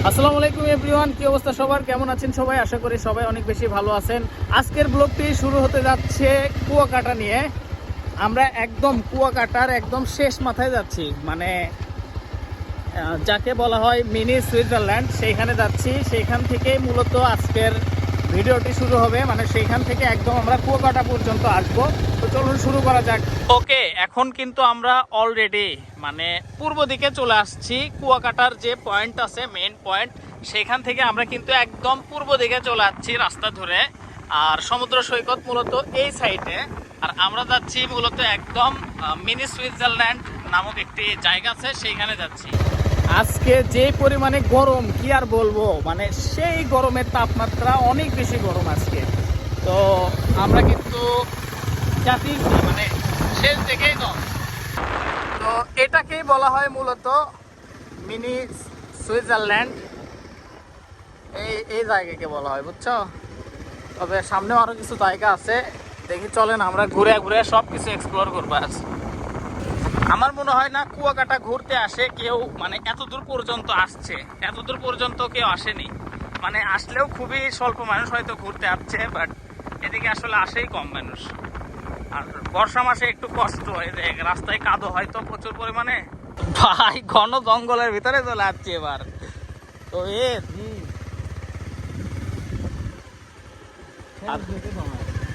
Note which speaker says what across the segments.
Speaker 1: আসসালামু আলাইকুম এভরিওয়ান, কি অবস্থা সবার, কেমন আছেন সবাই? আশা করি সবাই অনেক বেশি ভালো আছেন। আজকের ব্লগটি শুরু হতে যাচ্ছে কুয়াকাটা নিয়ে। আমরা একদম কুয়াকাটার একদম শেষ মাথায় যাচ্ছি, মানে যাকে বলা হয় মিনি সুইজারল্যান্ড, সেইখানে যাচ্ছি। সেইখান থেকেই মূলত আজকের ভিডিওটি শুরু হবে, মানে সেইখান থেকে একদম আমরা কুয়াকাটা পর্যন্ত আসবো। তো চলুন শুরু করা যাক। ওকে, এখন কিন্তু আমরা অলরেডি মানে পূর্ব দিকে চলে আসছি। কুয়াকাটার যে পয়েন্ট আছে, মেইন পয়েন্ট, সেখান থেকে আমরা কিন্তু একদম পূর্ব দিকে চলে আসছি রাস্তা ধরে। আর সমুদ্র সৈকত মূলত এই সাইডে, আর আমরা যাচ্ছি মূলত একদম মিনি সুইজারল্যান্ড নামক একটি জায়গা আছে, সেইখানে যাচ্ছি। আজকে যে পরিমাণে গরম কি আর বলবো, মানে সেই গরমের তাপমাত্রা অনেক বেশি গরম আজকে। তো আমরা কিন্তু জাতির মানে শেষ থেকেই কম। তো এটাকেই বলা হয় মূলত মিনি সুইজারল্যান্ড, এই জায়গাকে বলা হয়, বুঝছো? তবে সামনেও আরো কিছু জায়গা আছে, দেখি চলেন আমরা ঘুরে ঘুরে সব কিছু এক্সপ্লোর করবো আজ। আমার মনে হয় না কুয়াকাটা ঘুরতে আসে কেউ, মানে এত দূর পর্যন্ত আসছে, এত দূর পর্যন্ত কেউ আসেনি। মানে আসলেও খুবই স্বল্প মানুষ হয়তো ঘুরতে আসছে, বাট এদিকে আসলে আসেই কম মানুষ। আর বর্ষা মাসে একটু কষ্ট হয়, রাস্তায় কাদো হয়তো প্রচুর পরিমাণে। ভাই ঘন জঙ্গলের ভিতরে চলে আসছে এবার তো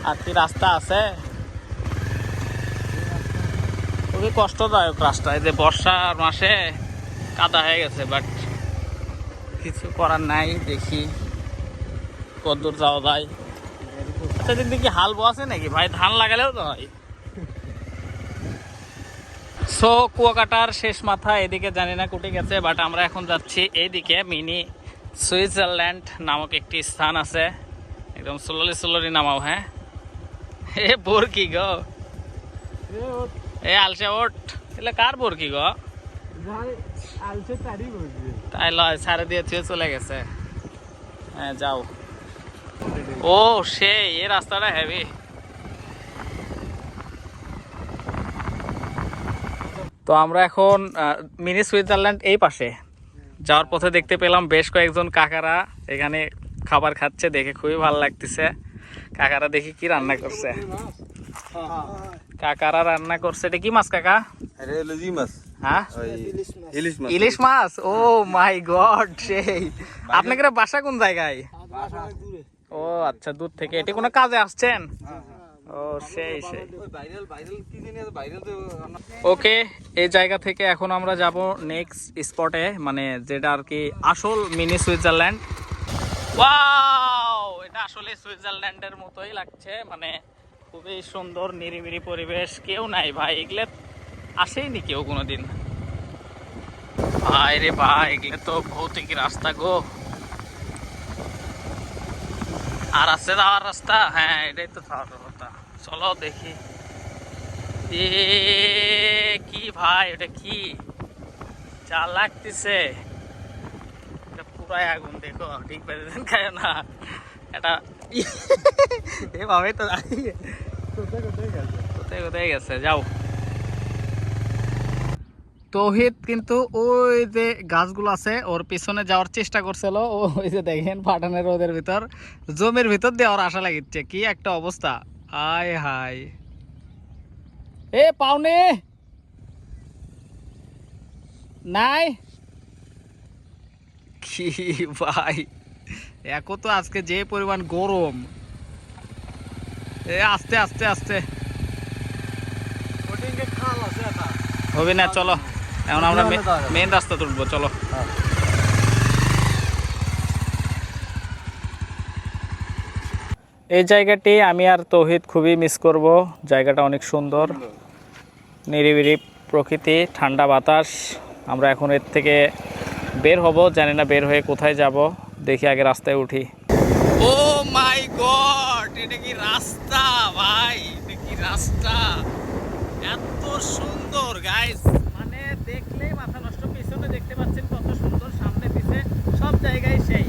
Speaker 1: আর কি রাস্তা আছে, খুবই কষ্টদায়ক রাস্তা। এই যে বর্ষার মাসে কাদা হয়ে গেছে, বাট কিছু করার নাই। দেখি কতদূর যাওয়া যায়। আচ্ছা, দিদি কি হাল বসে নাকি ভাই? ধান লাগালেও তো হয়। সো কুয়াকাটার শেষ মাথা এদিকে, জানি না কুটে গেছে, বাট আমরা এখন যাচ্ছি এইদিকে। মিনি সুইজারল্যান্ড নামক একটি স্থান আছে, একদম স্লোলি নামাও। হ্যাঁ, এ বোর কি গো, এ আলসে ওঠ, এলে কার বোর কি গো? তাই লয়, সারে দিয়ে ছুঁয়ে চলে গেছে। হ্যাঁ যাও। ও সেই এই রাস্তাটা হেভি। তো আমরা এখন মিনি সুইজারল্যান্ড এই পাশে যাওয়ার পথে দেখতে পেলাম বেশ কয়েকজন কাকারা এখানে খাবার খাচ্ছে, দেখে খুবই ভালো লাগতেছে। কাকারা দেখি কি রান্না করছে। কাকারা রান্না করছে, এটা কি মাছ কাকা? হ্যাঁ, ইলিশ মাছ। ও মাই গড, সেই আপনাদের বাসা কোন জায়গায়? ও আচ্ছা, দূর থেকে। এটি কোনো কাজে আসছেন? ও সেই সেই। ওকে, এই জায়গা থেকে এখন আমরা যাব নেক্সট স্পটে, মানে যেটা আর কি আসল মিনি সুইজারল্যান্ড। ওয়াও, এটা আসলে সুইজারল্যান্ডের মতোই লাগছে, মানে খুবই সুন্দর নিরিবিলি পরিবেশ, কেউ নাই ভাই, এগুলো আসেইনি কেউ কোনোদিন। ভাই রে ভাই, এগুলো তো ভৌতিক রাস্তা গো। আর আছে যাওয়ার রাস্তা? হ্যাঁ, এটাই তো যাওয়ার রাস্তা। চলো দেখি। এ কি ভাই, এটা কি যা লাগতেছে, এটা পুরাই আগুন। দেখো ঠিক বেঁধে খায় না এটা। এভাবে তো কোথায় কোথায় গেছে, যাও। তৌহিদ কিন্তু ওই যে গাছগুলো আছে ওর পিছনে যাওয়ার চেষ্টা করছিল। ও ওই যে দেখেন পাঠানের রোদের ভিতর, জমির ভিতর দিয়ে ওর আশা লাগিচ্ছে, কি একটা অবস্থা। আয় হায়, এ পাওনে নাই কি ভাই, এখন তো আজকে যে পরিমাণ গরম। এ আস্তে আস্তে আস্তে হবে না, চলো এখন আমরা মেন রাস্তা তুলবো, চলো। এই জায়গাটি আমি আর তৌহিদ খুবই মিস করব। জায়গাটা অনেক সুন্দর, নিরিবিলি প্রকৃতি, ঠান্ডা বাতাস। আমরা এখন এর থেকে বের হব, জানি না বের হয়ে কোথায় যাব। দেখি আগে রাস্তায় উঠি। ও মাই গড, এটা কি রাস্তা ভাই, এটা কি রাস্তা, এত সুন্দর গাইস, মানে দেখলেই মাথা নষ্ট। পিছনে দেখতে পাচ্ছেন কত সুন্দর, সামনে পিছে সব জায়গায় সেই।